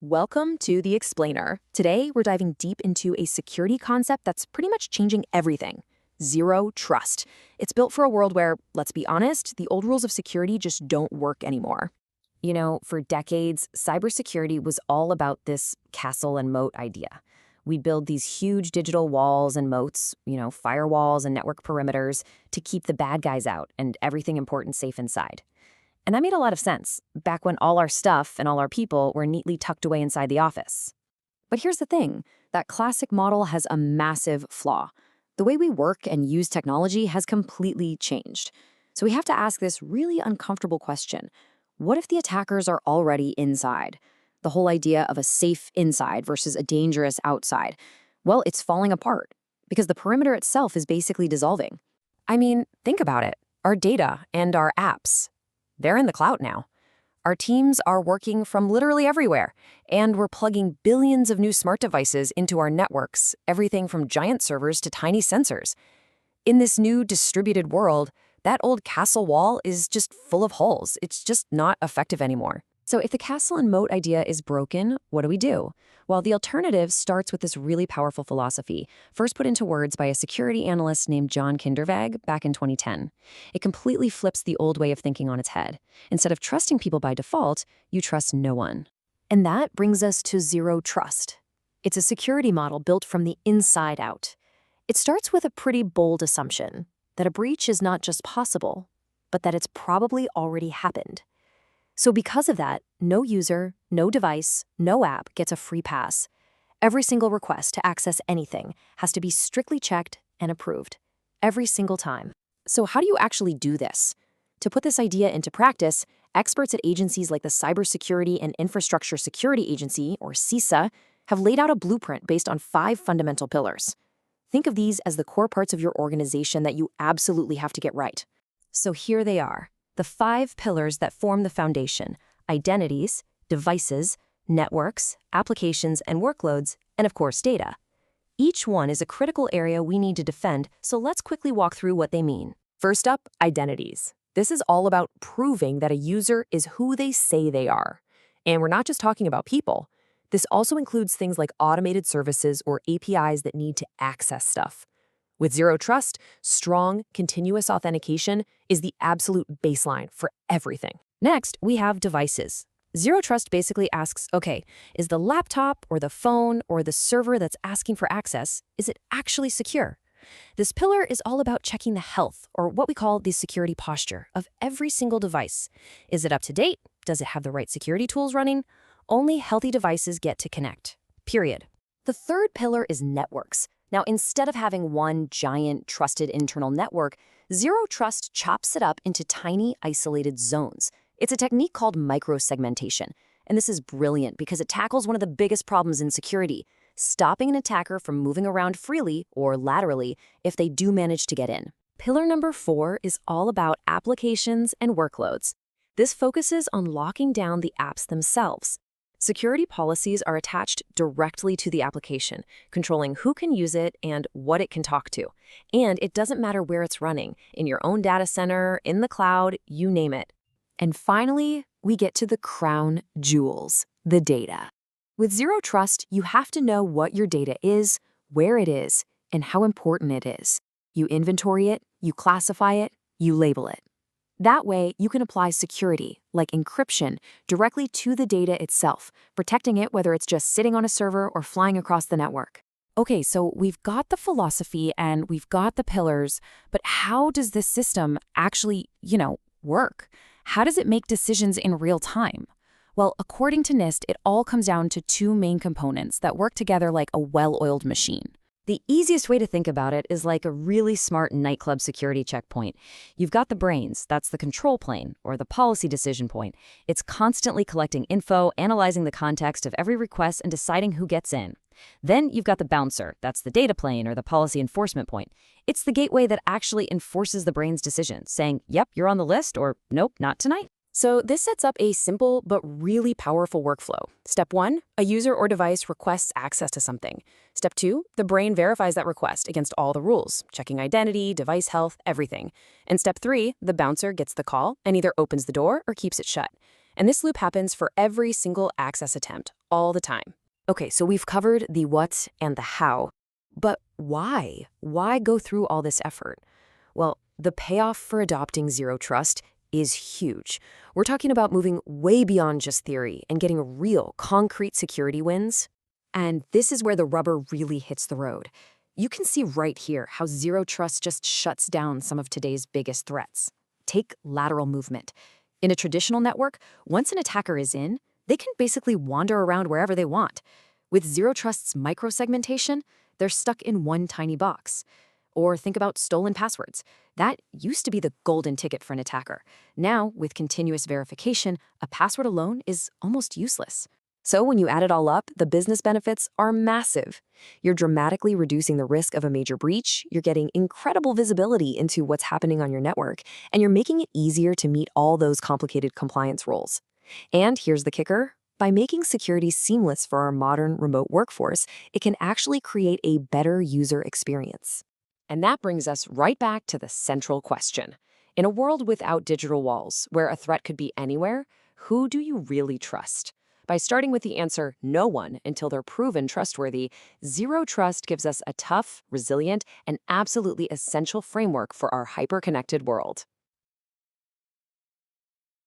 Welcome to The Explainer. Today, we're diving deep into a security concept that's pretty much changing everything: zero trust. It's built for a world where, let's be honest, the old rules of security just don't work anymore. For decades, cybersecurity was all about this castle and moat idea. We'd build these huge digital walls and moats, firewalls and network perimeters to keep the bad guys out and everything important safe inside. And that made a lot of sense, back when all our stuff and all our people were neatly tucked away inside the office. But here's the thing, that classic model has a massive flaw. The way we work and use technology has completely changed. So we have to ask this really uncomfortable question. What if the attackers are already inside? The whole idea of a safe inside versus a dangerous outside. Well, it's falling apart, because the perimeter itself is basically dissolving. I mean, think about it. Our data and our apps, they're in the cloud now. Our teams are working from literally everywhere, and we're plugging billions of new smart devices into our networks, everything from giant servers to tiny sensors. In this new distributed world, that old castle wall is just full of holes. It's just not effective anymore. So if the castle and moat idea is broken, what do we do? Well, the alternative starts with this really powerful philosophy, first put into words by a security analyst named John Kindervag back in 2010. It completely flips the old way of thinking on its head. Instead of trusting people by default, you trust no one. And that brings us to zero trust. It's a security model built from the inside out. It starts with a pretty bold assumption that a breach is not just possible, but that it's probably already happened. So because of that, no user, no device, no app gets a free pass. Every single request to access anything has to be strictly checked and approved. Every single time. So how do you actually do this? To put this idea into practice, experts at agencies like the Cybersecurity and Infrastructure Security Agency, or CISA, have laid out a blueprint based on 5 fundamental pillars. Think of these as the core parts of your organization that you absolutely have to get right. So here they are. The 5 pillars that form the foundation: identities, devices, networks, applications and workloads, and of course data. Each one is a critical area we need to defend, so let's quickly walk through what they mean. First up, identities. This is all about proving that a user is who they say they are. And we're not just talking about people. This also includes things like automated services or APIs that need to access stuff. With zero trust, strong, continuous authentication is the absolute baseline for everything. Next, we have devices. Zero trust basically asks, okay, is the laptop or the phone or the server that's asking for access, is it actually secure? This pillar is all about checking the health, or what we call the security posture, of every single device. Is it up to date? Does it have the right security tools running? Only healthy devices get to connect. Period. The third pillar is networks. Now, instead of having one giant trusted internal network, zero trust chops it up into tiny, isolated zones. It's a technique called microsegmentation, and this is brilliant because it tackles one of the biggest problems in security: stopping an attacker from moving around freely or laterally if they do manage to get in. Pillar number 4 is all about applications and workloads. This focuses on locking down the apps themselves. Security policies are attached directly to the application, controlling who can use it and what it can talk to. And it doesn't matter where it's running, in your own data center, in the cloud, you name it. And finally, we get to the crown jewels, the data. With zero trust, you have to know what your data is, where it is, and how important it is. You inventory it, you classify it, you label it. That way, you can apply security, like encryption, directly to the data itself, protecting it whether it's just sitting on a server or flying across the network. Okay, so we've got the philosophy and we've got the pillars, but how does this system actually, work? How does it make decisions in real time? Well, according to NIST, it all comes down to 2 main components that work together like a well-oiled machine. The easiest way to think about it is like a really smart nightclub security checkpoint. You've got the brains, that's the control plane, or the policy decision point. It's constantly collecting info, analyzing the context of every request, and deciding who gets in. Then you've got the bouncer, that's the data plane, or the policy enforcement point. It's the gateway that actually enforces the brain's decision, saying, yep, you're on the list, or nope, not tonight. So this sets up a simple but really powerful workflow. Step 1, a user or device requests access to something. Step 2, the brain verifies that request against all the rules, checking identity, device health, everything. And step 3, the bouncer gets the call and either opens the door or keeps it shut. And this loop happens for every single access attempt, all the time. Okay, so we've covered the what and the how, but why? Why go through all this effort? Well, the payoff for adopting zero trust is huge. We're talking about moving way beyond just theory and getting real, concrete security wins. And this is where the rubber really hits the road. You can see right here how zero trust just shuts down some of today's biggest threats. Take lateral movement. In a traditional network, once an attacker is in, they can basically wander around wherever they want. With zero trust's microsegmentation, they're stuck in one tiny box. Or think about stolen passwords. That used to be the golden ticket for an attacker. Now, with continuous verification, a password alone is almost useless. So when you add it all up, the business benefits are massive. You're dramatically reducing the risk of a major breach, you're getting incredible visibility into what's happening on your network, and you're making it easier to meet all those complicated compliance rules. And here's the kicker. By making security seamless for our modern remote workforce, it can actually create a better user experience. And that brings us right back to the central question. In a world without digital walls, where a threat could be anywhere, who do you really trust? By starting with the answer, no one, until they're proven trustworthy, zero trust gives us a tough, resilient, and absolutely essential framework for our hyper-connected world.